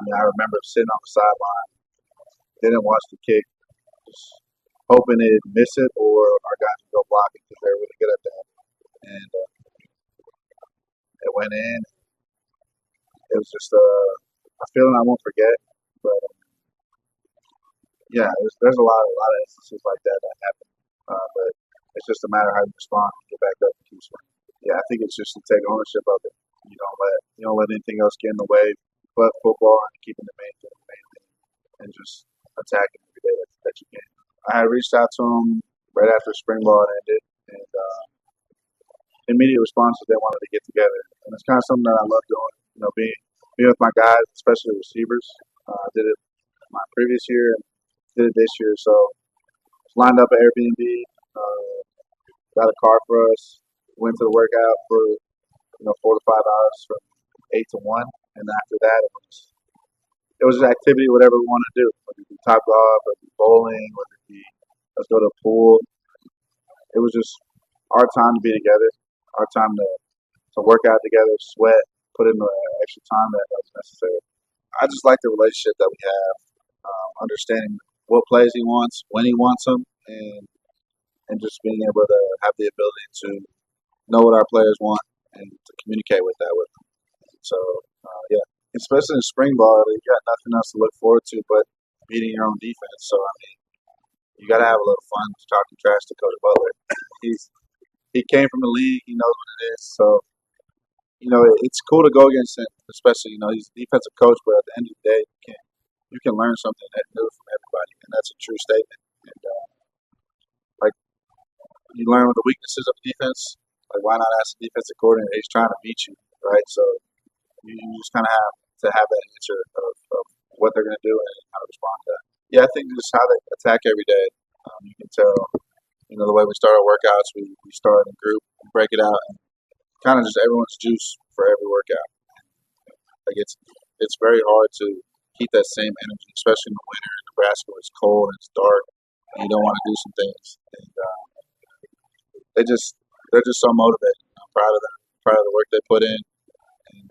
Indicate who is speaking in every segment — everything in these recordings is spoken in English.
Speaker 1: mean, I remember sitting on the sideline, didn't watch the kick, just hoping it'd miss it or our guys would go block it because they're really good at that. And it went in. It was just a feeling I won't forget. But yeah, there's a lot of instances like that happen. But it's just a matter of how you respond and get back up and keep swinging. Yeah, I think it's just to take ownership of it. You don't let anything else get in the way but football and keeping the main thing, and just attacking every day that you can. I had reached out to him right after spring ball had ended, and immediate responses they wanted to get together, and it's kind of something that I love doing. Being with my guys, especially receivers. I did it my previous year and did it this year, so lined up at Airbnb, got a car for us, went to the workout for 4 to 5 hours from 8 to 1, and after that it was an activity whatever we wanted to do, whether it be top golf, whether it be bowling, whether it be let's go to the pool. It was just our time to be together, our time to work out together, sweat, put in the extra time that was necessary. I just like the relationship that we have, understanding what plays he wants, when he wants them, and just being able to have the ability to know what our players want and to communicate with that with them. So yeah, especially in spring ball, you got nothing else to look forward to but beating your own defense. So I mean, you got to have a little fun talking trash to Coach Butler. He came from the league, he knows what it is. So it's cool to go against him, especially he's a defensive coach, but at the end of the day, you can learn something new from everybody, and that's a true statement. And like you learn the weaknesses of the defense. Like why not ask the defensive coordinator? He's trying to beat you, right? So you just kind of have to have that answer of what they're going to do and how to respond to that. Yeah, I think just how they attack every day. You can tell, the way we start our workouts, we start in a group, break it out, and kind of just everyone's juice for every workout. Like it's very hard to keep that same energy, especially in the winter in Nebraska where it's cold and it's dark, and you don't want to do some things. And they're just so motivated. I'm proud of them, proud of the work they put in, and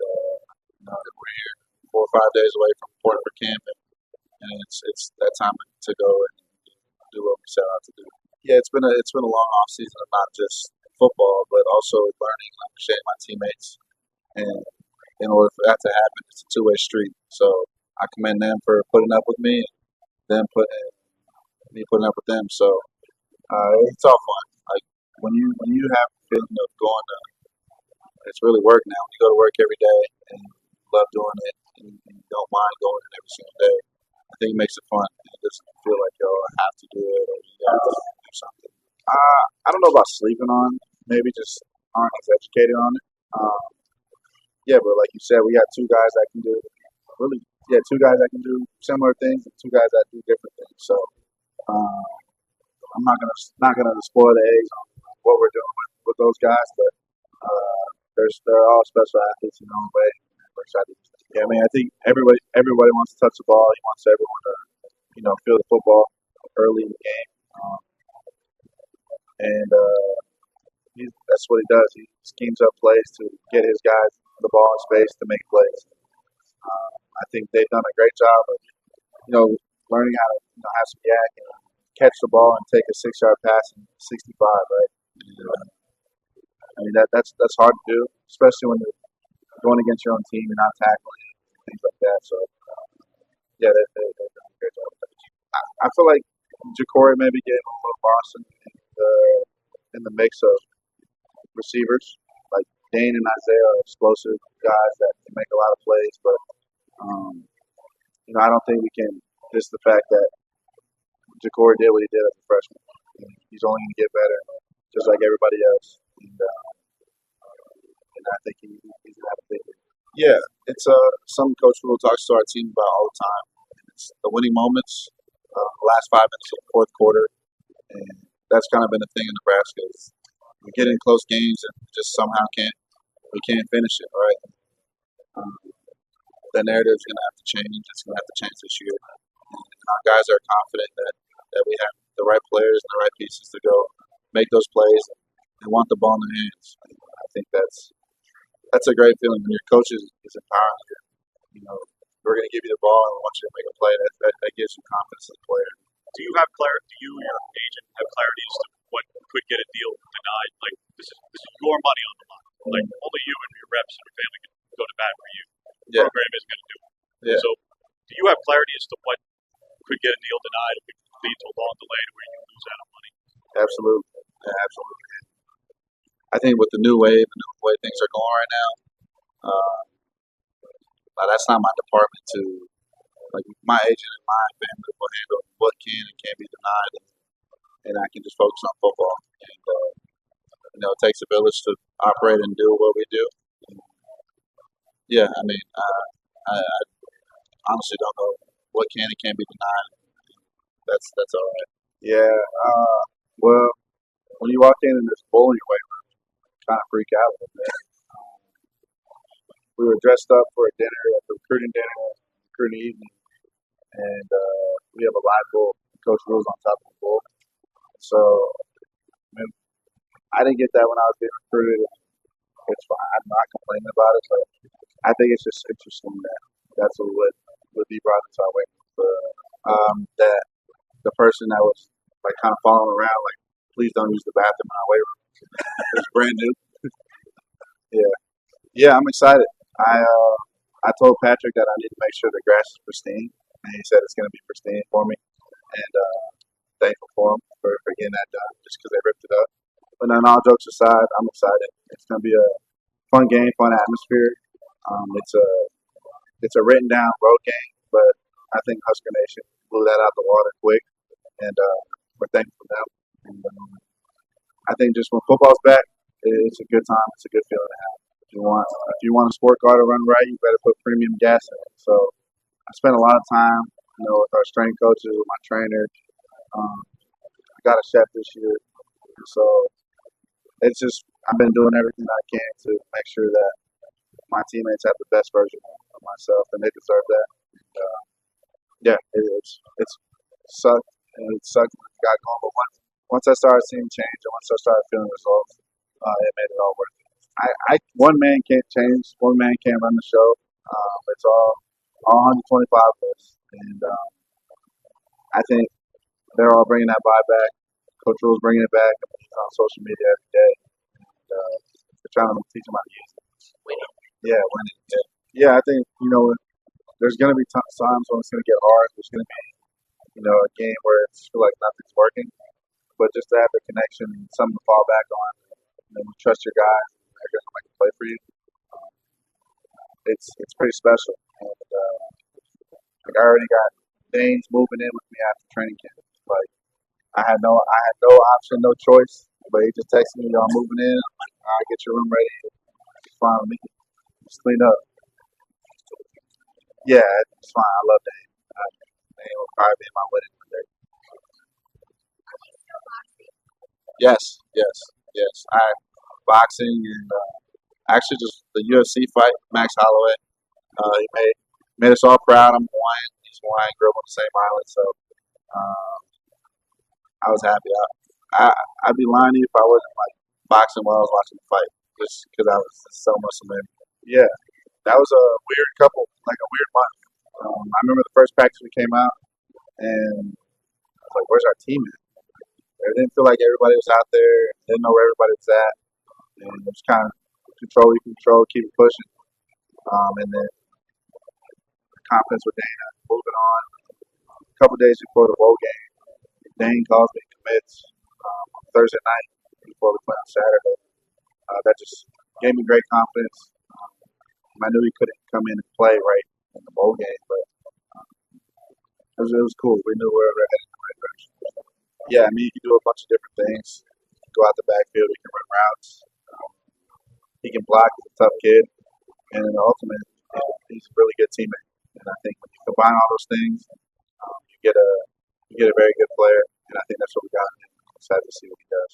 Speaker 1: we're here 4 or 5 days away from reporting for camp, and it's that time to go and do what we set out to do. Yeah, it's been a long off season of not just football, but also learning and understanding my teammates. And in order for that to happen, it's a two-way street. So I commend them for putting up with me, and me putting up with them. So it's all fun. Like when you have the feeling of going to, it's really work now. When you go to work every day and you love doing it, and you don't mind going in every single day, I think it makes it fun. It doesn't feel like I have to do it or you have to do something. I don't know about sleeping on. Maybe just aren't as educated on it. Yeah, but like you said, we got two guys that can do really. Yeah, two guys that can do similar things and two guys that do different things. So uh, I'm not gonna spoil the eggs on what we're doing with those guys, but they're all special athletes in their own way. We're excited. Yeah, I mean, I think everybody wants to touch the ball. He wants everyone to feel the football early in the game, and that's what he does. He schemes up plays to get his guys the ball in space to make plays. I think they've done a great job of learning how to have some yak and catch the ball and take a 6 yard pass in 65. Right. And, I mean that's hard to do, especially when you're going against your own team. You're not tackling things like that. So yeah, they've done a great job. I feel like Ja'Cory maybe getting a little lost in the mix of receivers. Like Dane and Isaiah are explosive guys that can make a lot of plays, but um, I don't think we can diss the fact that Ja'Cory did what he did as a freshman. And he's only going to get better, just like everybody else. And I think he's going to have a big year. Yeah, it's some Coach Rule talks to our team about all the time. It's the winning moments, the last 5 minutes of the fourth quarter, and that's kind of been a thing in Nebraska. We get in close games and just somehow we can't finish it, right? Um, the narrative's going to have to change. It's going to have to change this year. And our guys are confident that we have the right players and the right pieces to go make those plays and want the ball in their hands. I think that's a great feeling when your coach is empowering you, we're going to give you the ball and we want you to make a play. That gives you confidence as a player.
Speaker 2: Do you have clarity? Do you, your agent, have clarity as to what could get a deal denied? Like this is your money on the line. Like only you and your reps and your family can go to bat for you. The
Speaker 1: Yeah.
Speaker 2: program isn't going to do it.
Speaker 1: Yeah.
Speaker 2: So, do you have clarity as to what could get a deal denied or could lead to a long delay to where you lose out on money?
Speaker 1: Absolutely. Yeah, absolutely. I think with the new wave and the way things are going right now, that's not my department to like my agent and my family will handle what can and can't be denied, and I can just focus on football. And it takes a village to operate and do what we do. Yeah, I mean, I honestly don't know what can and can't be denied. That's all right. Yeah. Well, when you walk in and there's a bull in your way, you kind of freak out a little bit. We were dressed up for a dinner, like a recruiting dinner, recruiting evening, and we have a live bull. Coach Rules on top of the bull. So, I mean, I didn't get that when I was getting recruited. It's fine. I'm not complaining about it, but I think it's just interesting that that's what would be brought into our way. That the person that was like kind of following around, like, please don't use the bathroom in our weight room. It's brand new. Yeah, yeah, I'm excited. I told Patrick that I need to make sure the grass is pristine, and he said it's going to be pristine for me, and thankful for him for getting that done, just because they ripped it up. But then all jokes aside, I'm excited. It's going to be a fun game, fun atmosphere. It's a written down road game, but I think Husker Nation blew that out the water quick, and we're thankful for them. And I think just when football's back, it's a good time. It's a good feeling to have. If you want a sport car to run right, you better put premium gas in it. So I spent a lot of time, with our strength coaches, with my trainer. I got a chef this year, and so it's just I've been doing everything I can to make sure that my teammates have the best version of myself, and they deserve that. Yeah, it's sucked and it sucked when it got going, but once I started seeing change and once I started feeling results, it made it all worth it. One man can't change. One man can't run the show. It's all 125 of us, and I think they're all bringing that vibe back. Coach Rule's bringing it back. He's on social media every day. And, they're trying to teach him how to use it. Yeah, winning. Yeah, I think there's going to be times when it's going to get hard. There's going to be a game where it's feel like nothing's working, but just to have the connection and something to fall back on, and you trust your guys, and they're going to make a play for you. It's pretty special. And like I already got Danes moving in with me after training camp. Like I had no option, no choice. But he just texted me, "Y'all moving in? I'll get your room ready. It's fine with me. Just clean up." Yeah, it's fine. I love Dane. Dane will probably be in my wedding one day. Yes, yes, yes. I boxing and actually just the UFC fight. Max Holloway. He made us all proud. I'm Hawaiian. He's Hawaiian. Grew up on the same island, so uh, I was happy. I'd be lying to you if I wasn't like boxing while I was watching the fight, just because I was so muscle in. Yeah, that was a weird couple, like a weird month. I remember the first practice we came out, and I was like, "Where's our team at?" It didn't feel like everybody was out there. Didn't know where everybody was at, and it was kind of control, keep it pushing, and then confidence with Dana moving on. A couple days before the bowl game, Dane calls me commits on Thursday night before we play on Saturday. That just gave me great confidence. I knew he couldn't come in and play right in the bowl game, but it was cool. We knew we were headed in the right direction. Yeah, I mean, he can do a bunch of different things. Go out the backfield, he can run routes. He can block. He's a tough kid, and in the ultimate, he's a really good teammate. And I think when you combine all those things, you get a very good player, and I think that's what we got. I'm excited to see what he does.